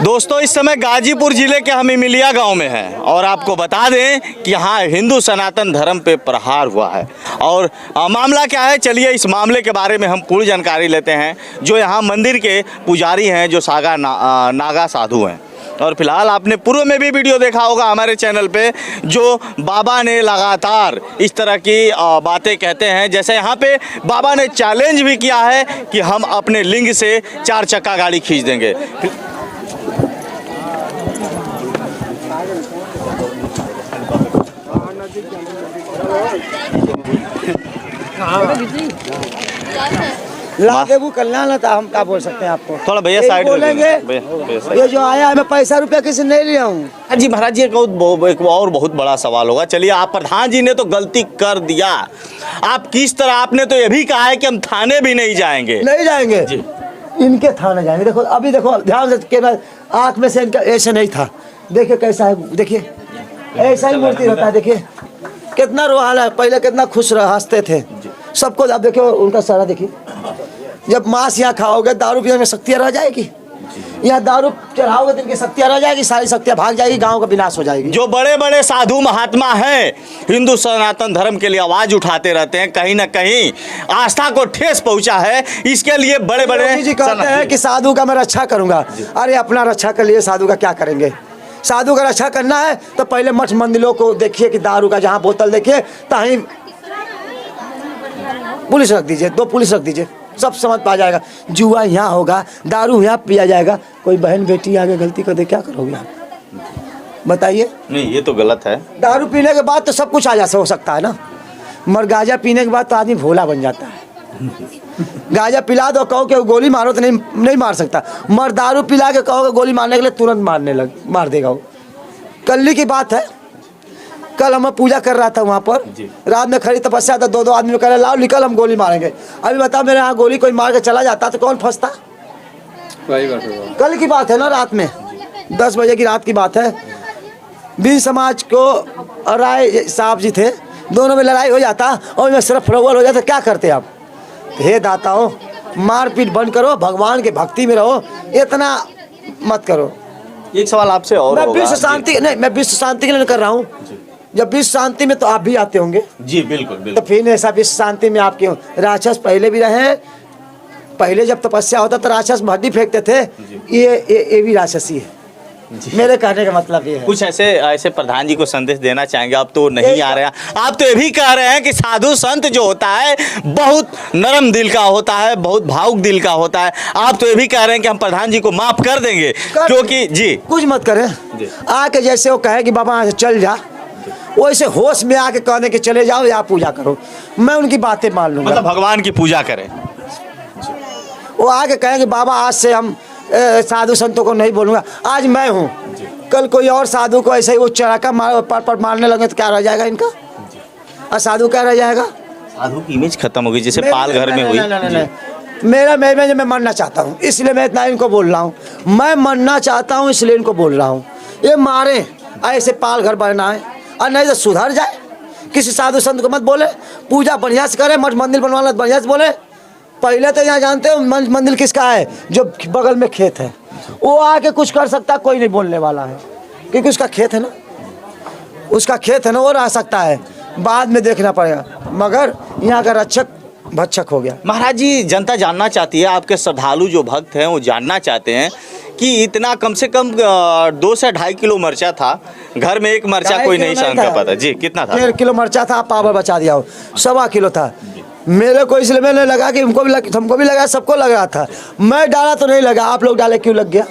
दोस्तों इस समय गाजीपुर जिले के हम इमिलिया गांव में हैं और आपको बता दें कि यहाँ हिंदू सनातन धर्म पे प्रहार हुआ है। और मामला क्या है, चलिए इस मामले के बारे में हम पूरी जानकारी लेते हैं। जो यहाँ मंदिर के पुजारी हैं, जो नागा साधु हैं, और फिलहाल आपने पूर्व में भी वीडियो देखा होगा हमारे चैनल पे, जो बाबा ने लगातार इस तरह की बातें कहते हैं। जैसे यहाँ पे बाबा ने चैलेंज भी किया है कि हम अपने लिंग से 4 चक्का गाड़ी खींच देंगे। लादेबू कल्याण था, हम क्या बोल सकते हैं आपको। थोड़ा भैया साइड बोलेंगे। ये जो आया है, मैं पैसा रुपया किसी नहीं लिया हूँ। जी महाराज जी, एक और बहुत बड़ा सवाल होगा। चलिए, आप प्रधान जी ने तो गलती कर दिया, आप किस तरह, आपने तो ये भी कहा है कि हम थाने भी नहीं जाएंगे। नहीं जाएंगे जी, इनके थाने जाएंगे। देखो अभी देखो ध्यान से, केवल आँख में से इनका ऐसे नहीं था। देखिए कैसा है, देखिए ऐसा ही मूर्ति रहता है। देखिए कितना रोहाल है, पहले कितना खुश हंसते थे सबको। आप देखिए उनका सारा, देखिए जब मांस यहाँ खाओगे, दारू पीने में शक्तियाँ रह जाएगी। यहाँ दारू चढ़ाओगे तो इनकी शक्तियाँ रह जाएगी, सारी शक्तियाँ भाग जाएगी, गांव का विनाश हो जाएगी। जो बड़े बड़े साधु महात्मा हैं, हिंदू सनातन धर्म के लिए आवाज उठाते रहते हैं, कहीं ना कहीं आस्था को ठेस पहुंचा है। इसके लिए बड़े बड़े जी कहते हैं कि साधु का मैं रक्षा करूंगा। अरे अपना रक्षा कर लिए, साधु का क्या करेंगे। साधु का रक्षा करना है तो पहले मठ मंदिरों को देखिए कि दारू का जहाँ बोतल देखिए तहीं पुलिस रख दीजिए, 2 पुलिस रख दीजिए, सब समझ पा जाएगा। जुआ यहाँ होगा, दारू यहाँ पिया जाएगा। कोई बहन बेटी आगे गलती कर दे, क्या करोगे आप बताइए। नहीं, ये तो गलत है। दारू पीने के बाद तो सब कुछ हो सकता है ना, मगर गांजा पीने के बाद तो आदमी भोला बन जाता है। गांजा पिला दो, कहो कि गोली मारो तो नहीं मार सकता, मगर दारू पिला के कहो कि गोली मारने के लिए तुरंत मार देगा वो। कल की बात है, कल हम पूजा कर रहा था वहाँ पर, रात में खड़ी तपस्या था, 2 आदमी कह रहे लाओ निकल, हम गोली मारेंगे। अभी बताओ मेरे यहाँ गोली कोई मार के चला जाता तो कौन फंसता। कल की बात है ना, रात में 10 बजे की रात की बात है। बीन समाज को राय साहब जी थे, दोनों में लड़ाई हो जाता और मैं सिर्फ फरोवर हो जाता, क्या करते आप। हे दाताओं, मारपीट बंद करो, भगवान के भक्ति में रहो, इतना मत करो। एक सवाल आपसे और मैं विश्व शांति नहीं, मैं विश्व शांति के लिए कर रहा हूँ। जब विश्व शांति में तो आप भी आते होंगे। जी बिल्कुल बिल्कुल। तो फिर ऐसा विश्व शांति में आप क्यों। राक्षस पहले भी रहे, पहले जब तपस्या होता तो राक्षस हड्डी फेंकते थे, ये भी राक्षसी है। मेरे कहने का मतलब ये है। कुछ ऐसे प्रधान जी को संदेश देना चाहेंगे। आप तो नहीं आ रहे हैं, आप तो ये भी कह रहे हैं कि साधु संत जो होता है बहुत नरम दिल का होता है, बहुत भावुक दिल का होता है। आप तो ये भी कह रहे हैं कि हम प्रधान जी को माफ कर देंगे, क्योंकि जी कुछ मत करें। आके जैसे वो कहे कि बाबा यहाँ से चल जा, वैसे होश में आके कहने के चले जाओ या पूजा करो, मैं उनकी बातें मान लूंगा। मतलब भगवान की पूजा करें। वो आके कहेंगे बाबा आज से हम साधु संतों को नहीं बोलूँगा। आज मैं हूँ, कल कोई और साधु को ऐसे ही वो चढ़ाका पर मारने लगे तो क्या रह जाएगा इनका। और साधु क्या रह जाएगा। साधु की इमेज खत्म होगी, जैसे पाल घर में हुई। मैं मरना चाहता हूँ, इसलिए मैं इतना इनको बोल रहा हूँ। मैं मरना चाहता हूँ इसलिए इनको बोल रहा हूँ। ये मारे ऐसे पाल घर बनना है, और नहीं तो सुधर जाए। किसी साधु संत को मत बोले, पूजा बढ़िया से करे, मठ मंदिर बनवाना बढ़िया से बोले। पहले तो यहाँ जानते हो मंदिर किसका है, जो बगल में खेत है, वो आके कुछ कर सकता, कोई नहीं बोलने वाला है, क्योंकि उसका खेत है ना, उसका खेत है ना, वो रह सकता है, बाद में देखना पड़ेगा। मगर यहाँ का रक्षक भक्षक हो गया। महाराज जी, जनता जानना चाहती है, आपके श्रद्धालु जो भक्त हैं वो जानना चाहते हैं कि इतना कम से कम 2 से 2.5 किलो मरचा था घर में, एक मरचा कोई नहीं सहन कर पाता। जी कितना था। 1.5 किलो मरचा था, पावर बचा दिया हो, 1.25 किलो था। मेरे को इसलिए मैंने लगा कि हमको भी लगा, सबको लगा था। मैं डाला तो नहीं लगा, आप लोग डाले क्यों लग गया।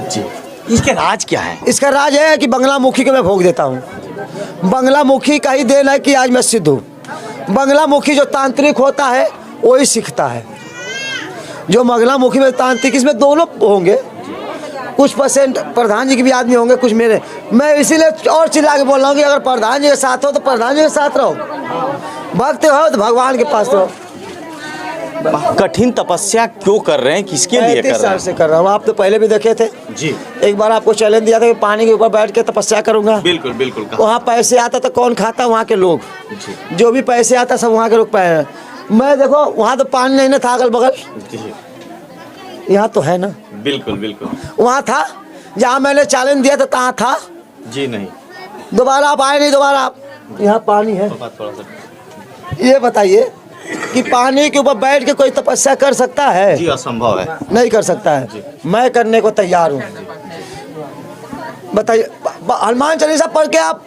जी इसके राज क्या है। इसका राज है कि बंगला मुखी को मैं भोग देता हूँ। बंगला मुखी का ही देन है कि आज मैं सिद्ध हूँ। बंगला मुखी जो तांत्रिक होता है वही सीखता है। जो बंगला मुखी में तांत्रिक, इसमें दोनों होंगे, कुछ % प्रधान जी के भी आदमी होंगे, कुछ मेरे। मैं इसीलिए और चिल्ला के बोल रहा हूँ कि अगर प्रधान जी के साथ हो तो प्रधान जी के साथ रहो, भक्त हो तो भगवान के पास रहो। कठिन तपस्या क्यों कर रहे हैं, किसके लिए कर रहे हैं। 35 साल से कर रहा हूँ, आप तो पहले भी देखे थे जी। एक बार आपको चैलेंज दिया था कि पानी के ऊपर बैठ के तपस्या करूंगा। बिल्कुल बिल्कुल। वहाँ पैसे आता तो कौन खाता, वहाँ के लोग। जो भी पैसे आता सब वहाँ के लोग पाए। मैं देखो वहाँ तो पानी नहीं ना था अगल बगल, यहाँ तो है ना। बिल्कुल बिल्कुल। वहाँ था जहाँ मैंने चैलेंज दिया था, कहाँ था? जी नहीं। दोबारा आप आए नहीं, दोबारा आप। यहाँ पानी है, थोड़ा सा ये बताइए कि पानी के ऊपर बैठ के कोई तपस्या कर सकता है? जी असंभव है। नहीं कर सकता है। मैं करने को तैयार हूँ। बताइए, हनुमान चालीसा पढ़ के आप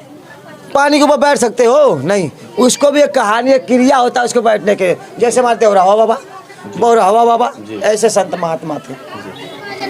पानी के ऊपर बैठ सकते हो? नहीं। उसको भी एक कहानी, एक क्रिया होता है उसको बैठने के। जैसे हमारे देवरावा बाबा, बौरावा बाबा, ऐसे संत महात्मा थे।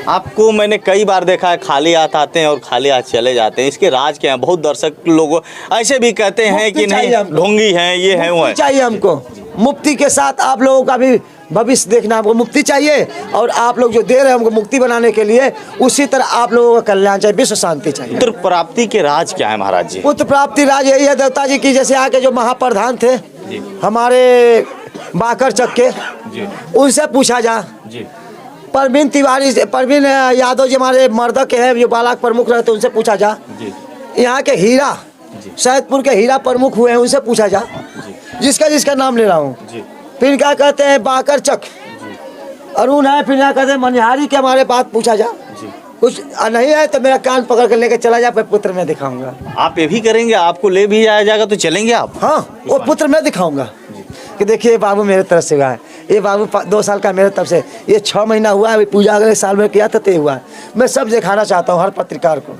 आपको मैंने कई बार देखा है, खाली हाथ आते हैं और खाली हाथ चले जाते हैं। इसके राज क्या है? बहुत दर्शक लोग ऐसे भी कहते हैं कि नहीं ढोंगी हैं, ये है वो है। चाहिए हमको मुक्ति के साथ आप लोगों का भी भविष्य देखना। हमको मुक्ति चाहिए और आप लोग जो दे रहे हैं हमको मुक्ति बनाने के लिए, उसी तरह आप लोगों का कल्याण चाहिए, विश्व शांति चाहिए। पुत्र प्राप्ति के राज क्या है महाराज जी? पुत्र प्राप्ति राज यही है देवता जी की, जैसे आके जो महाप्रधान थे हमारे बाकर चक के, उनसे पूछा जा। परवीन तिवारी से, परवीन यादव जी हमारे मर्दक के हैं, जो बालाक प्रमुख रहते, उनसे पूछा जा। यहाँ के हीरा, सैदपुर के हीरा प्रमुख हुए हैं, उनसे पूछा जा। जिसका जिसका नाम ले रहा हूँ। फिर क्या कहते हैं बाकर चक, अरुण है। फिर क्या कहते हैं मनिहारी के, हमारे बात पूछा जा। कुछ नहीं है तो मेरा कान पकड़ कर लेकर चला जा, पुत्र मैं दिखाऊंगा। आप ये भी करेंगे? आपको ले भी जाया जाएगा तो चलेंगे आप? हाँ, वो पुत्र मैं दिखाऊंगा कि देखिए बाबू मेरे तरफ से हुआ है। ये बाबू 2 साल का मेरे तरफ से, ये 6 महीना हुआ है, पूजा अगले साल में किया था तो हुआ है। मैं सब दिखाना चाहता हूँ हर पत्रकार को।